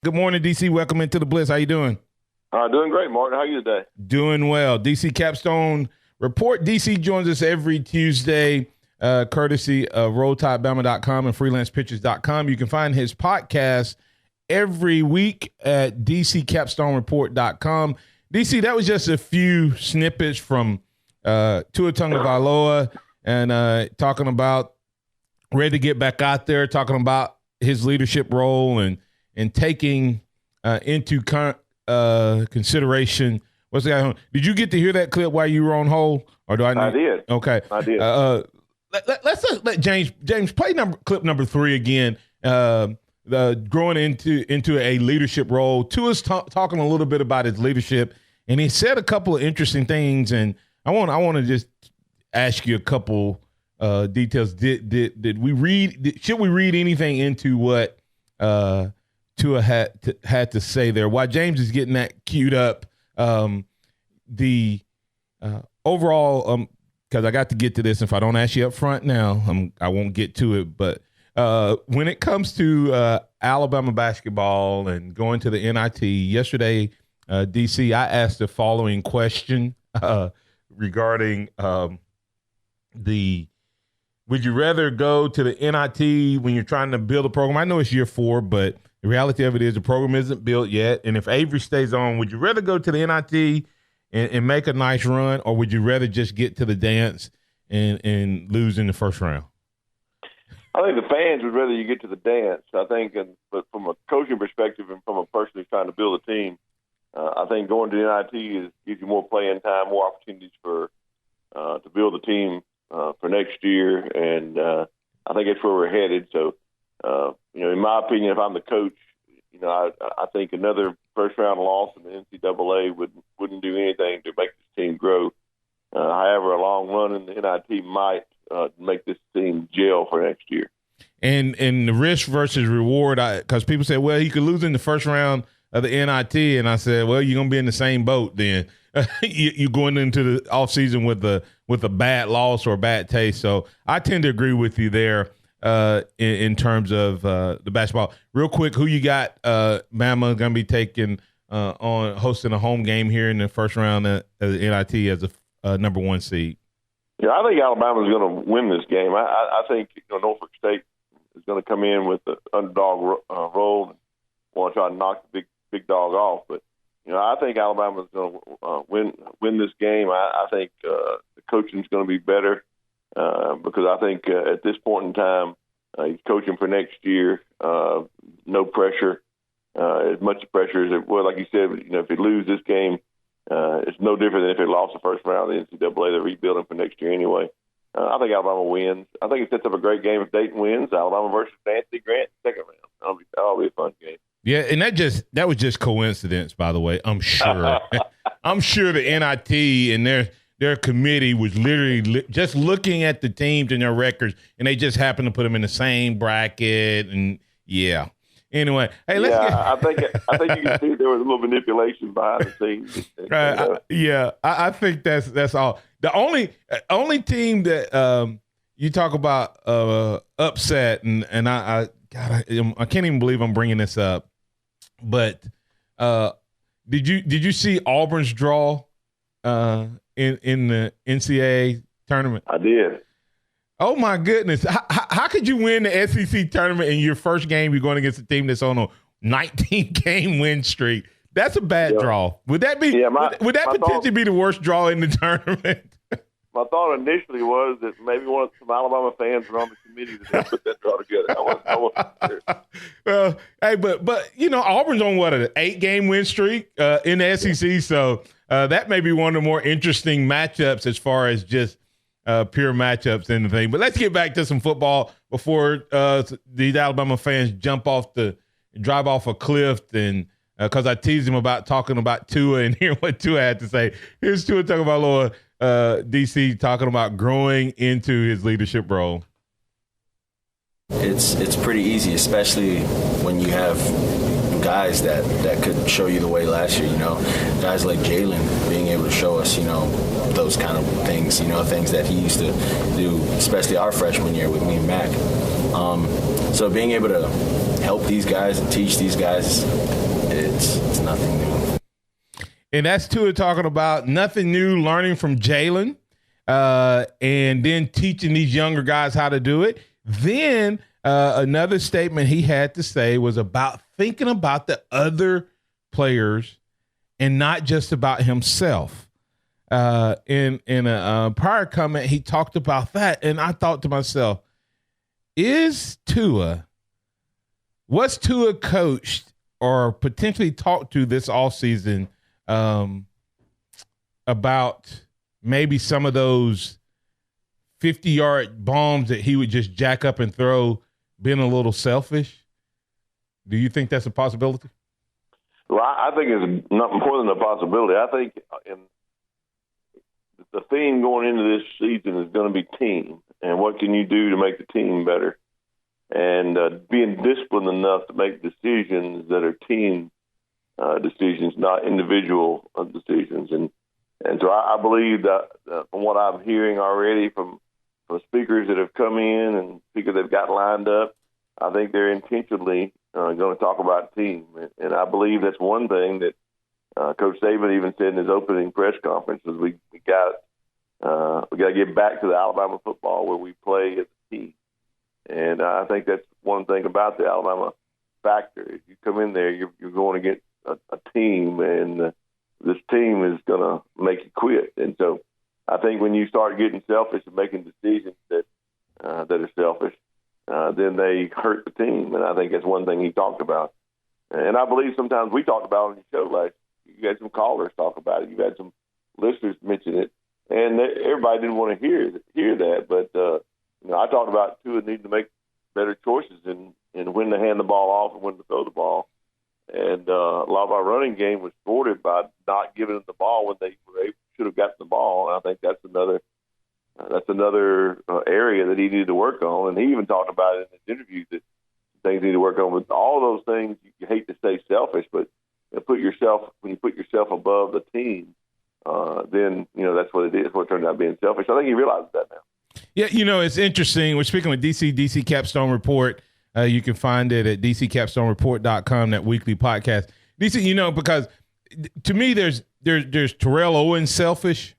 Good morning, DC. Welcome into the Blitz. How you doing? Doing great, Martin. How are you today? Doing well. DC Capstone Report. DC joins us every Tuesday, courtesy of RollTideBama.com and FreelancePitches.com. You can find his podcast every week at DCCapstoneReport.com. DC, that was just a few snippets from Tua Tagovailoa and talking about ready to get back out there, talking about his leadership role and taking into consideration what's the guy on. Did you get to hear that clip while you were on hold, or do I? I did. Okay, I did. Let's let James play clip number 3 again. Growing into a leadership role. Tua's talking a little bit about his leadership, and he said a couple of interesting things. And I want to just ask you a couple details. Did we read? Should we read anything into what Tua had to say there? While James is getting that queued up, the overall, because I got to get to this. If I don't ask you up front now, I won't get to it. But when it comes to Alabama basketball and going to the NIT, yesterday, DC, I asked the following question regarding would you rather go to the NIT when you're trying to build a program? I know it's year 4, but the reality of it is the program isn't built yet. And if Avery stays on, would you rather go to the NIT and make a nice run, or would you rather just get to the dance and lose in the first round? I think the fans would rather you get to the dance. I think, but from a coaching perspective and from a person who's trying to build a team, I think going to the NIT gives you more playing time, more opportunities to build a team for next year, and I think that's where we're headed. So, in my opinion, if I'm the coach, I think another first-round loss in the NCAA wouldn't do anything to make this team grow. However, a long run in the NIT might make this team gel for next year. And the risk versus reward, because people say, well, he could lose in the first round of the NIT, and I said, well, you're going to be in the same boat then. You're going into the offseason with a bad loss or a bad taste. So I tend to agree with you there in terms of the basketball. Real quick, who you got? Bama going to be taking on hosting a home game here in the first round of the NIT as a number 1 seed. Yeah, I think Alabama's going to win this game. I think Norfolk State is going to come in with the underdog role and want to try to knock the big dog off. But I think Alabama's going to win this game. I think the coaching is going to be better because I think at this point in time he's coaching for next year. No pressure, as much pressure as it was. Like you said, if he loses this game, it's no different than if it lost the first round of the NCAA. They're rebuilding for next year anyway. I think Alabama wins. I think it sets up a great game if Dayton wins. Alabama versus Nancy Grant, second round. That'll be a fun game. Yeah, and that was just coincidence, by the way. I'm sure. I'm sure the NIT and their committee was literally just looking at the teams and their records, and they just happened to put them in the same bracket. And yeah. Anyway, hey, let's get. I think you can see there was a little manipulation behind the scenes. I think that's all. The only team that you talk about upset, and I can't even believe I'm bringing this up, but did you see Auburn's draw in the NCAA tournament? I did. Oh, my goodness. How could you win the SEC tournament in your first game? You're going against a team that's on a 19-game win streak. That's a bad draw. Would that be? Yeah, would that potentially be the worst draw in the tournament? My thought initially was that maybe some Alabama fans were on the committee that put that draw together. I wasn't sure. Well, hey, but Auburn's on what, an 8-game win streak in the SEC, so that may be one of the more interesting matchups as far as just pure matchups and the thing. But let's get back to some football before these Alabama fans drive off a cliff. And because I teased him about talking about Tua and hearing what Tua had to say. Here's Tua Tagovailoa, DC, talking about growing into his leadership role. It's pretty easy, especially when you have guys that could show you the way last year, guys like Jalen being able to show us, those kind of things, things that he used to do, especially our freshman year with me and Mac. So being able to help these guys and teach these guys, it's nothing new. And that's Tua talking about nothing new, learning from Jalen, and then teaching these younger guys how to do it. Then another statement he had to say was about thinking about the other players and not just about himself. In a prior comment, he talked about that, and I thought to myself, was Tua coached or potentially talked to this offseason about maybe some of those 50-yard bombs that he would just jack up and throw, being a little selfish? Do you think that's a possibility? Well, I think it's not more than a possibility. I think the theme going into this season is going to be team, and what can you do to make the team better, and being disciplined enough to make decisions that are team decisions, not individual decisions. And so I believe that from what I'm hearing already from speakers that have come in and speakers that have got lined up, I think they're intentionally going to talk about team. And I believe that's one thing that Coach Saban even said in his opening press conference is we got to get back to the Alabama football where we play as a team. And I think that's one thing about the Alabama factor. If you come in there, you're going against a team, and this team is going to make you quit. And so I think when you start getting selfish and making decisions that are selfish, then they hurt the team. And I think that's one thing he talked about. And I believe sometimes we talked about it on the show last. You had some callers talk about it. You've had some listeners mention it. And everybody didn't want to hear that. But, I talked about Tua needing to make better choices in when to hand the ball off and when to throw the ball. And a lot of our running game was thwarted by not giving them the ball when they should have gotten the ball. And I think that's another area that he needed to work on. And he even talked about it in his interview that things he need to work on. With all those things, you hate to say selfish, but when you put yourself above the team, then that's what it is. What turned out being selfish. I think he realizes that now. Yeah, it's interesting. We're speaking with DC Capstone Report. You can find it at dccapstonereport.com, that weekly podcast. DC, because to me, there's Terrell Owens selfish,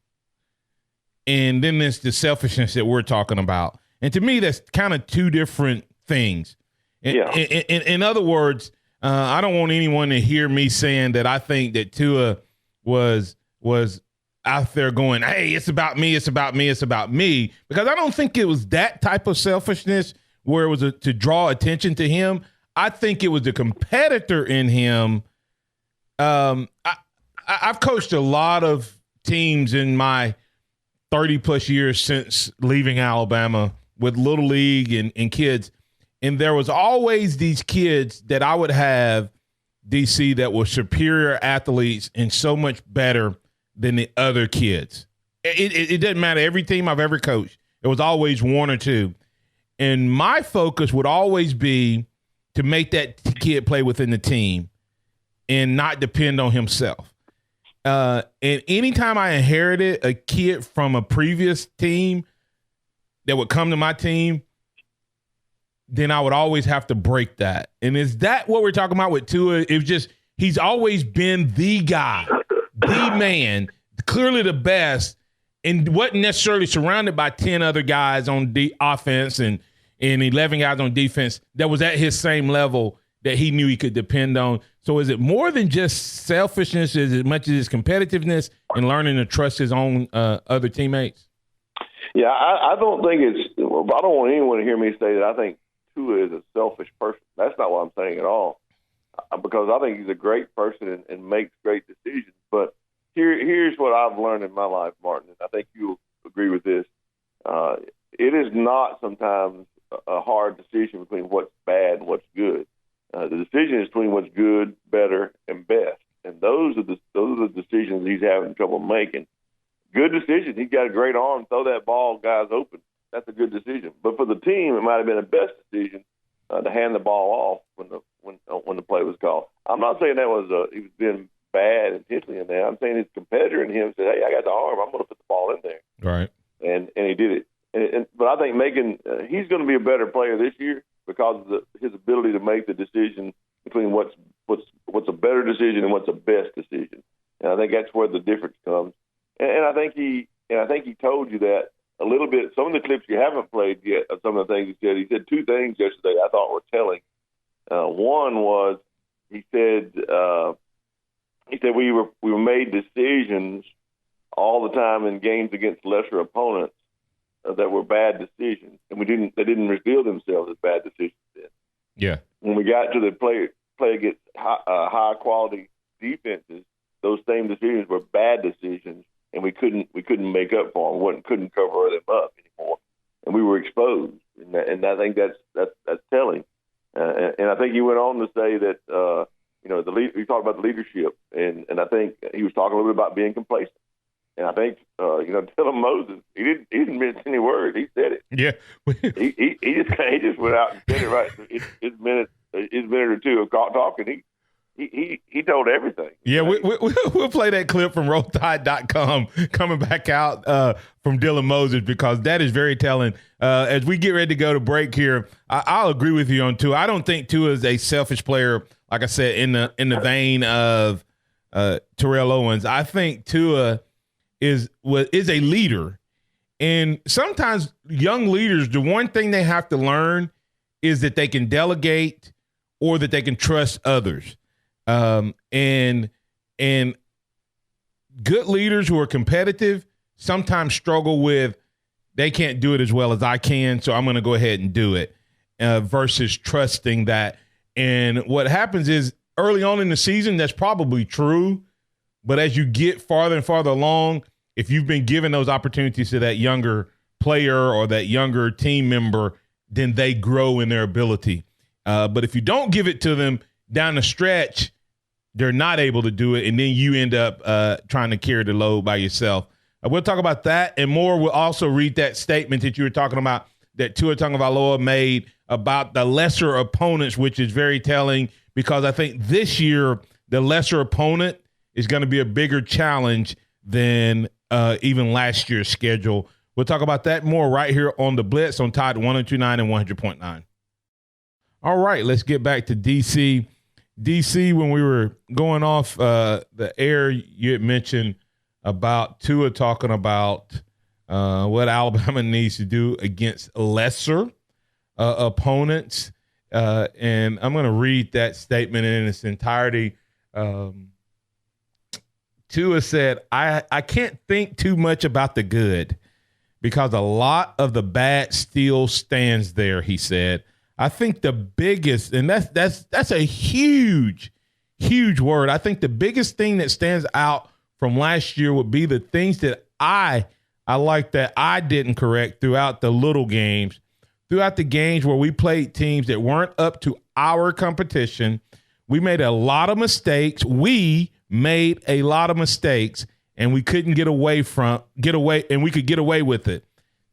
and then there's the selfishness that we're talking about. And to me, that's kind of two different things. In other words, I don't want anyone to hear me saying that I think that Tua was out there going, hey, it's about me, it's about me, it's about me, because I don't think it was that type of selfishness where it was to draw attention to him. I think it was the competitor in him. I've coached a lot of teams in my 30-plus years since leaving Alabama with Little League and kids, and there was always these kids that I would have, DC, that were superior athletes and so much better than the other kids. It doesn't matter. Every team I've ever coached, it was always one or two. And my focus would always be to make that kid play within the team and not depend on himself. And anytime I inherited a kid from a previous team that would come to my team, then I would always have to break that. And is that what we're talking about with Tua? It was just, he's always been the guy, the man, clearly the best, and wasn't necessarily surrounded by 10 other guys on the offense and 11 guys on defense that was at his same level that he knew he could depend on. So is it more than just selfishness as much as competitiveness and learning to trust his own other teammates? Yeah, I don't think I don't want anyone to hear me say that I think Tua is a selfish person. That's not what I'm saying at all, because I think he's a great person and makes great decisions. But here's what I've learned in my life, Martin, and I think you'll agree with this. It is not sometimes a hard decision between what's bad and what's good. The decision is between what's good, better, and best, and those are the decisions he's having trouble making. Good decision. He's got a great arm. Throw that ball, guys open. That's a good decision. But for the team, it might have been a best decision to hand the ball off when the play was called. I'm not saying that he was being bad intentionally in there. I'm saying his competitor in him said, "Hey, I got the arm. I'm going to put the ball in there." Right. And he did it. But I think he's going to be a better player this year. because of his ability to make the decision between what's a better decision and what's a best decision. And I think that's where the difference comes. And I think he told you that a little bit. Some of the clips you haven't played yet of some of the things he said. He said two things yesterday I thought were telling. One was he said we were made decisions all the time in games against lesser opponents that were bad decisions, and they didn't reveal themselves as bad decisions then. Yeah. When we got to the play against high quality defenses, those same decisions were bad decisions, and we couldn't make up for them. Couldn't cover them up anymore, and we were exposed. And I think that's telling. And I think he went on to say that he talked about the leadership, and I think he was talking a little bit about being complacent. And I think Dylan Moses, he didn't miss any words. He said it. Yeah. he just went out and said it right. His minute or two of talking, he told everything. Yeah, we'll play that clip from RollTide.com coming back out from Dylan Moses, because that is very telling. As we get ready to go to break here, I'll agree with you on Tua. I don't think Tua is a selfish player, like I said, in the vein of Terrell Owens. I think Tua is a leader. And sometimes young leaders, the one thing they have to learn is that they can delegate or that they can trust others. And good leaders who are competitive sometimes struggle with, they can't do it as well as I can, so I'm going to go ahead and do it, versus trusting that. And what happens is early on in the season, that's probably true. But as you get farther and farther along, if you've been given those opportunities to that younger player or that younger team member, then they grow in their ability. But if you don't give it to them down the stretch, they're not able to do it, and then you end up trying to carry the load by yourself. We'll talk about that and more. We'll also read that statement that you were talking about that Tua Tagovailoa made about the lesser opponents, which is very telling, because I think this year the lesser opponent is going to be a bigger challenge than even last year's schedule. We'll talk about that more right here on the Blitz on Tide 102.9 and 100.9. All right, let's get back to DC. DC, when we were going off the air, you had mentioned about Tua talking about what Alabama needs to do against lesser opponents. And I'm going to read that statement in its entirety. Tua said, I can't think too much about the good because a lot of the bad still stands there, he said. I think the biggest, and that's a huge, huge word. I think the biggest thing that stands out from last year would be the things that I like that I didn't correct throughout the little games, throughout the games where we played teams that weren't up to our competition. We made a lot of mistakes. And we couldn't get away, and we could get away with it.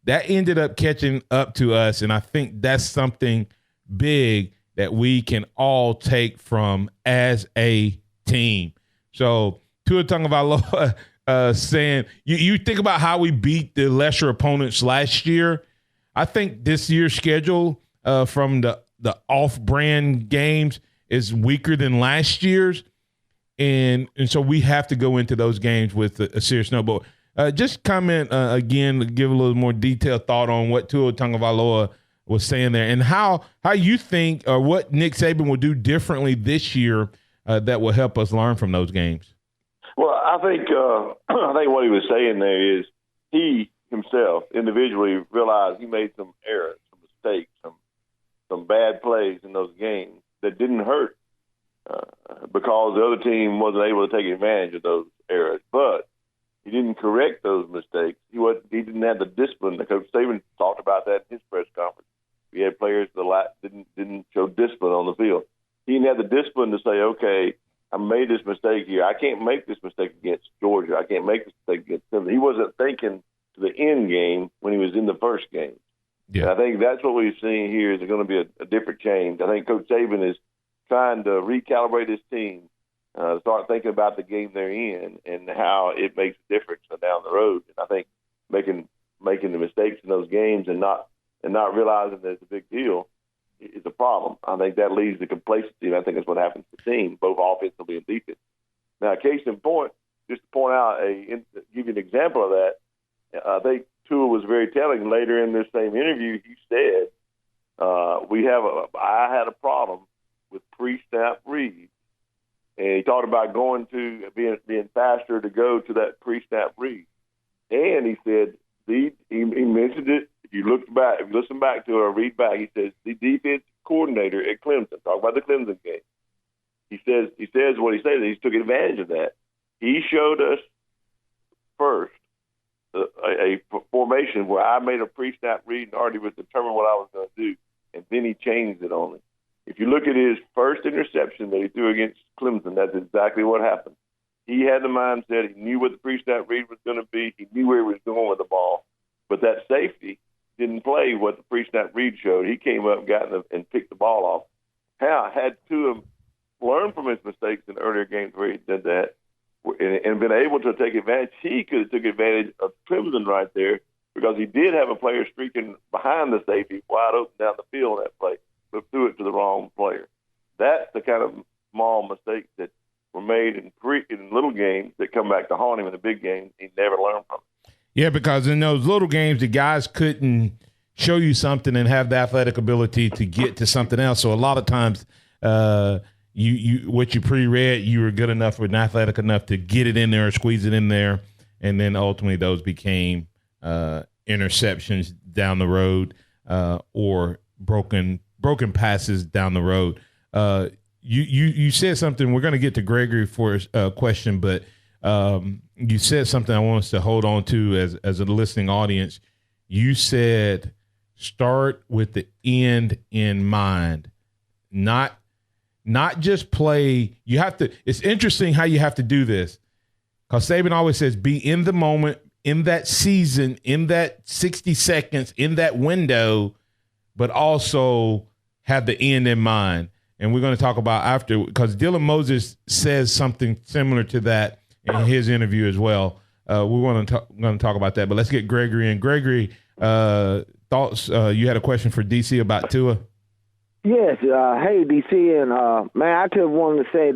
That ended up catching up to us, and I think that's something big that we can all take from as a team. So Tua Tagovailoa saying, you think about how we beat the lesser opponents last year. I think this year's schedule from the off-brand games is weaker than last year's. And so we have to go into those games with a serious note. But just comment again, give a little more detailed thought on what Tua Tagovailoa was saying there, and how you think or what Nick Saban will do differently this year that will help us learn from those games. Well, I think what he was saying there is he himself individually realized he made some errors, some mistakes, some bad plays in those games that didn't hurt. Because the other team wasn't able to take advantage of those errors. But he didn't correct those mistakes. He didn't have the discipline. Coach Saban talked about that in his press conference. We had players that didn't show discipline on the field. He didn't have the discipline to say, okay, I made this mistake here. I can't make this mistake against Georgia. I can't make this mistake against them. He wasn't thinking to the end game when he was in the first game. Yeah. And I think that's what we've seen here is going to be a different change. I think Coach Saban is trying to recalibrate his team, start thinking about the game they're in and how it makes a difference down the road. And I think making the mistakes in those games and not realizing that it's a big deal is a problem. I think that leads to complacency, and I think that's what happens to teams, both offensively and defense. Now, case in point, just to point out, give you an example of that, I think Tua was very telling. Later in this same interview, he said, I had a problem with pre-snap reads. And he talked about going to being faster to go to that pre-snap read. And he said, he mentioned it. If you listen back to it or read back, he says the defense coordinator at Clemson, talk about the Clemson game. He says what he says. He took advantage of that. He showed us first a formation where I made a pre-snap read and already was determined what I was going to do, and then he changed it on me. If you look at his first interception that he threw against Clemson, that's exactly what happened. He had the mindset. He knew what the pre-snap read was going to be. He knew where he was going with the ball. But that safety didn't play what the pre-snap read showed. He came up, and picked the ball off. Had Tua learned from his mistakes in earlier games where he did that and been able to take advantage, he could have took advantage of Clemson right there because he did have a player streaking behind the safety wide open down the field on that play, but threw it to the wrong player. That's the kind of small mistakes that were made in little games that come back to haunt him in the big games. He never learned from it. Yeah, because in those little games, the guys couldn't show you something and have the athletic ability to get to something else. So a lot of times, what you pre-read, you were good enough or athletic enough to get it in there or squeeze it in there, and then ultimately those became interceptions down the road or broken passes down the road. You said something. We're going to get to Gregory for a question, but you said something I want us to hold on to as a listening audience. You said start with the end in mind, not just play. You have to. It's interesting how you have to do this, because Saban always says be in the moment, in that season, in that 60 seconds, in that window, but also have the end in mind. And we're going to talk about after, because Dylan Moses says something similar to that in his interview as well. We're going to talk about that, but let's get Gregory in. Gregory, thoughts? You had a question for DC about Tua? Yes. Hey, DC, and man, I just wanted to say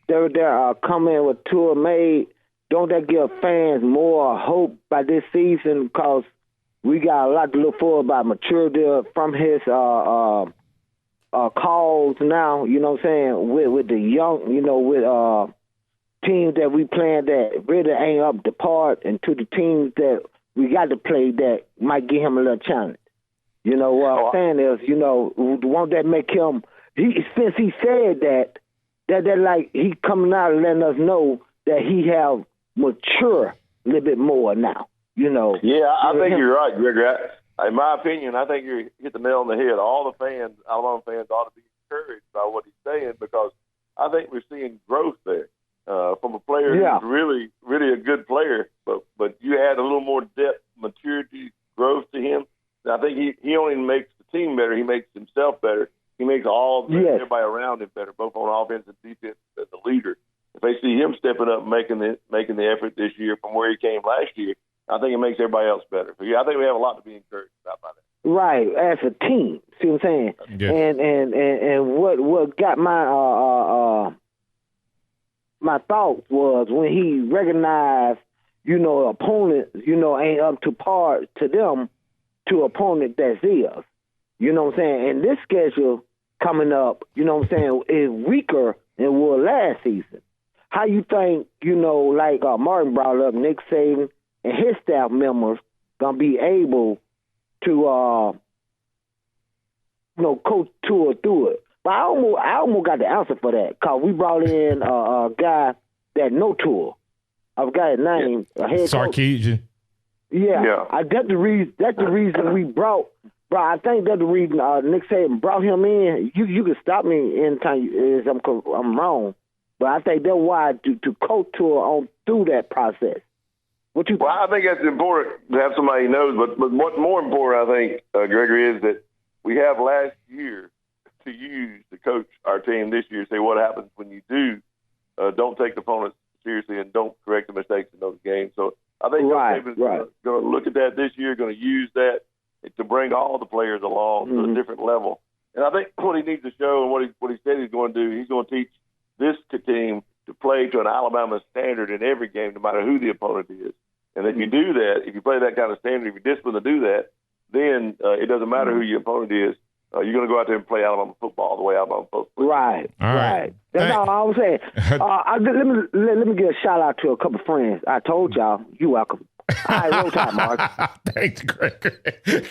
their comment with Tua made. Don't that give fans more hope by this season? Because we got a lot to look for about maturity from his calls now. You know what I'm saying? With the young, with teams that we playing that really ain't up to par, and to the teams that we got to play that might give him a little challenge. You know what I'm saying is, the one that make him. Since he said that like he coming out and letting us know that he have mature a little bit more now. Yeah, I think you're right, Gregory. In my opinion, I think you hit the nail on the head. All the fans, Alabama fans, ought to be encouraged by what he's saying, because I think we're seeing growth there from a player who's really, really a good player. But you add a little more depth, maturity, growth to him. I think he only makes the team better. He makes himself better. He makes everybody around him better, both on offense and defense as a leader. If they see him stepping up, making the effort this year from where he came last year, I think it makes everybody else better. So, I think we have a lot to be encouraged about by that. Right, as a team. See what I'm saying? Yes. And what got my my thoughts was when he recognized, opponents, ain't up to par to them, to opponent that's is. You know what I'm saying? And this schedule coming up, is weaker than it was last season. How you think, like Martin brought up, Nick Saban and his staff members gonna be able to, coach Tua through it? But I almost got the answer for that, because we brought in a guy that know Tua. I forgot his name. Sarkisian. Yeah. That's the reason we brought. Bro, I think that's the reason Nick Saban brought him in. You can stop me anytime I'm wrong, but I think that's why to coach Tua on through that process. What you? Well, I think that's important to have somebody who knows. But what's more important, I think, Gregory, is that we have last year to use to coach our team this year. Say what happens when you don't take the opponents seriously and don't correct the mistakes in those games. So I think Saban's going to look at that this year, going to use that to bring all the players along to a different level. And I think what he needs to show and what he said he's going to do, he's going to teach this team to play to an Alabama standard in every game, no matter who the opponent is. And if you do that, if you play that kind of standard, if you're disciplined to do that, then it doesn't matter who your opponent is. You're going to go out there and play Alabama football the way Alabama football plays. Right. That's all I was saying. Let me give a shout out to a couple friends. I told y'all, you're welcome. All right, roll time, Mark. Thanks, Greg.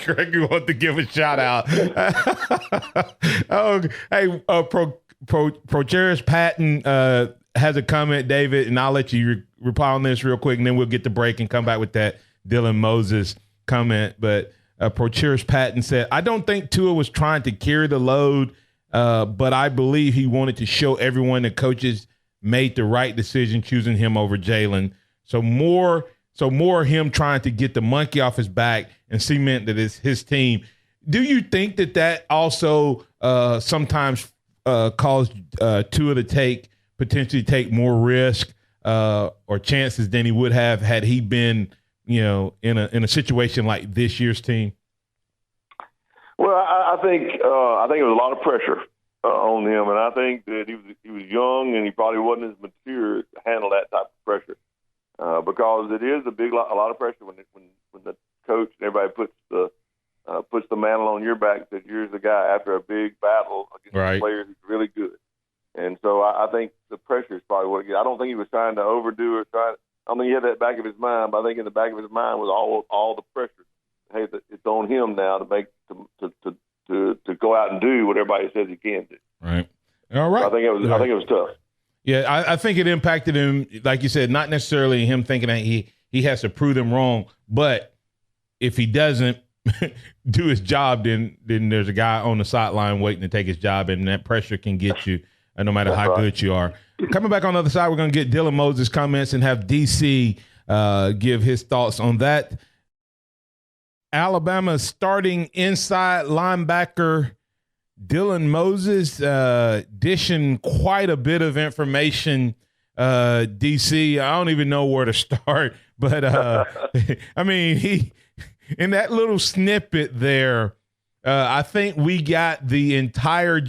Greg, you want to give a shout out. Procherish Patton has a comment, David, and I'll let you reply on this real quick, and then we'll get the break and come back with that Dylan Moses comment. But Procherish Patton said, I don't think Tua was trying to carry the load, but I believe he wanted to show everyone the coaches made the right decision choosing him over Jalen. So more him trying to get the monkey off his back and cement that it's his team. Do you think that also sometimes caused Tua to potentially take more risk or chances than he would have had he been, in a situation like this year's team? Well, I think it was a lot of pressure on him, and I think that he was young and he probably wasn't as mature to handle that type of pressure. Because it is a lot of pressure when the coach and everybody puts the mantle on your back that you're the guy after a big battle against the players who's really good. And so I think the pressure is probably what it gets. I don't think he was trying to overdo it. I don't think he had that back of his mind, but I think in the back of his mind was all the pressure. Hey, it's on him now to make to go out and do what everybody says he can do. Right. All right. So I think it was tough. Yeah, I think it impacted him, like you said, not necessarily him thinking that he has to prove them wrong, but if he doesn't do his job, then there's a guy on the sideline waiting to take his job, and that pressure can get you no matter how good you are. Coming back on the other side, we're going to get Dylan Moses' comments and have DC give his thoughts on that. Alabama's starting inside linebacker Dylan Moses dishing quite a bit of information, DC. I don't even know where to start, but I mean, he in that little snippet there, I think we got the entire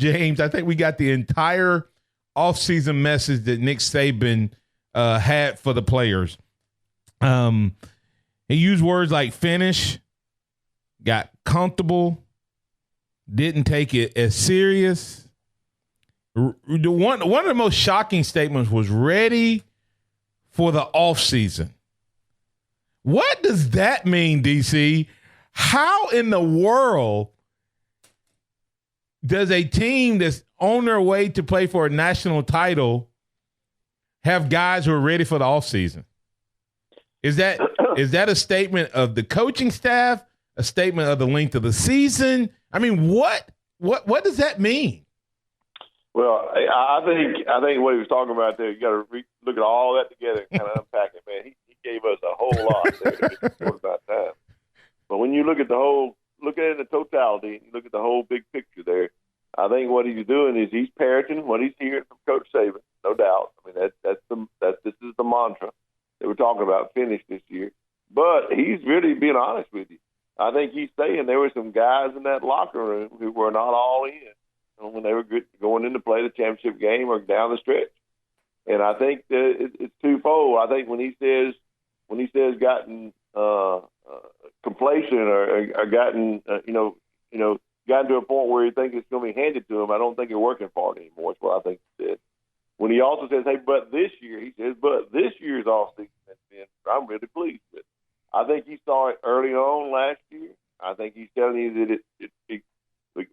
offseason message that Nick Saban had for the players. He used words like finish, got comfortable, didn't take it as serious. One of the most shocking statements was ready for the offseason. What does that mean, DC? How in the world does a team that's on their way to play for a national title have guys who are ready for the offseason? Is that a statement of the coaching staff, a statement of the length of the season? I mean, what does that mean? Well, I think what he was talking about there, you got to look at all that together and kind of unpack it, man. He gave us a whole lot there to get support about time. But when you look at look at it in the totality, and you look at the whole big picture there, I think what he's doing is he's parroting what he's hearing from Coach Saban, no doubt. I mean, this is the mantra that we're talking about, finish this year. But he's really being honest with you. I think he's saying there were some guys in that locker room who were not all in when they were going in to play the championship game or down the stretch. And I think that it's twofold. I think when he says gotten complacent or gotten gotten to a point where he thinks it's going to be handed to him, I don't think it's working for him anymore. That's what I think he said. When he also says, hey, but this year's offseason has been, I'm really pleased with. I think he saw it early on last year. I think he's telling you that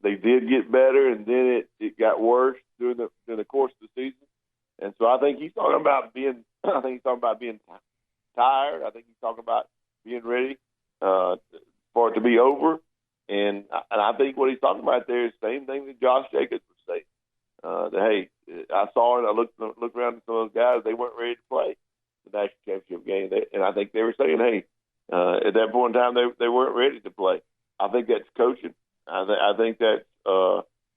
they did get better, and then it got worse during the course of the season. And so I think he's talking about being tired. I think he's talking about being ready for it to be over. And I think what he's talking about there is the same thing that Josh Jacobs would say. That, hey, I saw it. I looked around at some of those guys. They weren't ready to play the national championship game. And I think they were saying, hey, at that point in time, they weren't ready to play. I think that's coaching. I think that's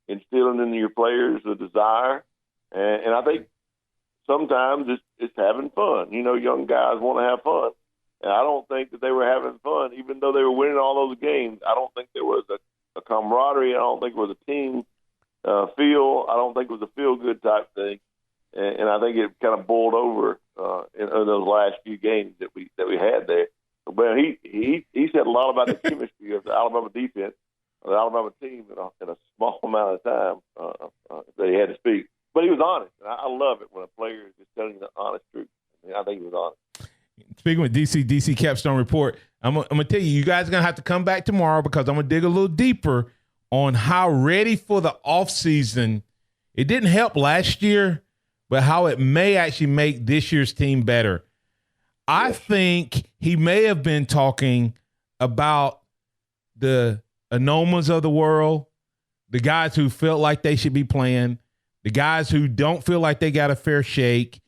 instilling in your players a desire. And I think sometimes it's having fun. Young guys want to have fun. And I don't think that they were having fun, even though they were winning all those games. I don't think there was a camaraderie. I don't think there was a team feel. I don't think it was a feel-good type thing, and I think it kind of boiled over in those last few games that we had there. But he said a lot about the chemistry of the Alabama defense, the Alabama team in a small amount of time that he had to speak. But he was honest. And I love it when a player is just telling you the honest truth. I think he was honest. Speaking with DC Capstone Report, I'm going to tell you, you guys are going to have to come back tomorrow because I'm going to dig a little deeper on how ready for the offseason. It didn't help last year, but how it may actually make this year's team better. I think he may have been talking about the Anomas of the world, the guys who felt like they should be playing, the guys who don't feel like they got a fair shake,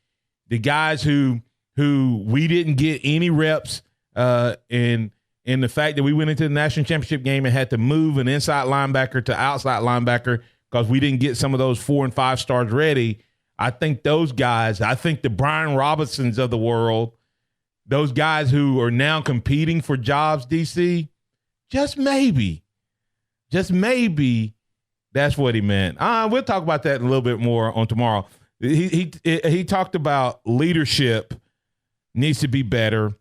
the guys who we didn't get any reps in the fact that we went into the national championship game and had to move an inside linebacker to outside linebacker because we didn't get some of those 4 and 5 stars ready. I think those guys, I think the Brian Robinsons of the world, those guys who are now competing for jobs, DC, just maybe, that's what he meant. We'll talk about that a little bit more on tomorrow. He talked about leadership needs to be better,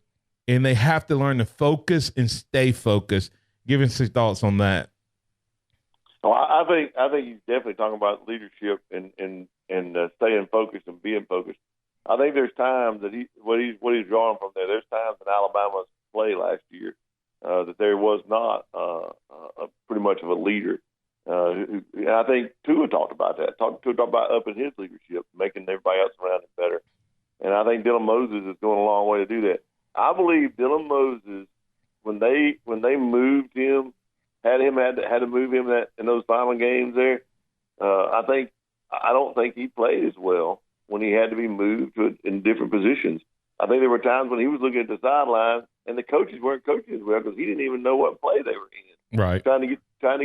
and they have to learn to focus and stay focused. Give us some thoughts on that. Oh, I think he's definitely talking about leadership and staying focused and being focused. I think there's times that what he's drawing from there. There's times in Alabama's play last year that there was not pretty much of a leader. I think Tua talked about that. Tua talked about upping his leadership, making everybody else around him better. And I think Dylan Moses is going a long way to do that. I believe Dylan Moses, when they moved him, had to move him in those final games there. I don't think he played as well when he had to be moved in different positions. I think there were times when he was looking at the sideline and the coaches weren't coaching as well because he didn't even know what play they were in. Right. Trying to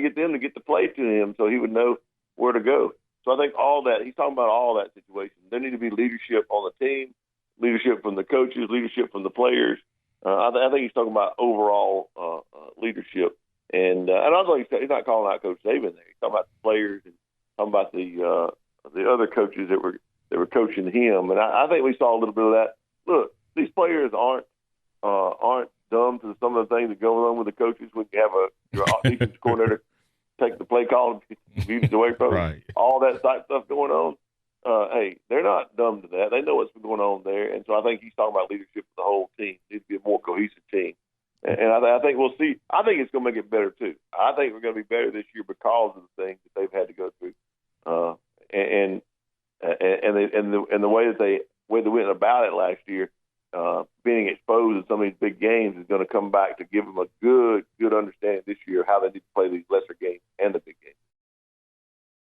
get them to get the play to him so he would know where to go. So I think all that, he's talking about all that situation. There need to be leadership on the team, leadership from the coaches, leadership from the players. I think he's talking about overall leadership. And also he's not calling out Coach Saban there. He's talking about the players and talking about the other coaches that were coaching him. And I think we saw a little bit of that. Look, these players aren't dumb to some of the things that go on with the coaches when you have your defensive coordinator take the play call and beat it away from right. All that type stuff going on. Hey, they're not dumb to that. They know what's going on there. And so I think he's talking about leadership of the whole team. It needs to be a more cohesive team. And I think we'll see. I think it's going to make it better, too. I think we're going to be better this year because of the things that they've had to go through. And the way that they went about it last year, being exposed in some of these big games is going to come back to give them a good understanding this year of how they need to play these lesser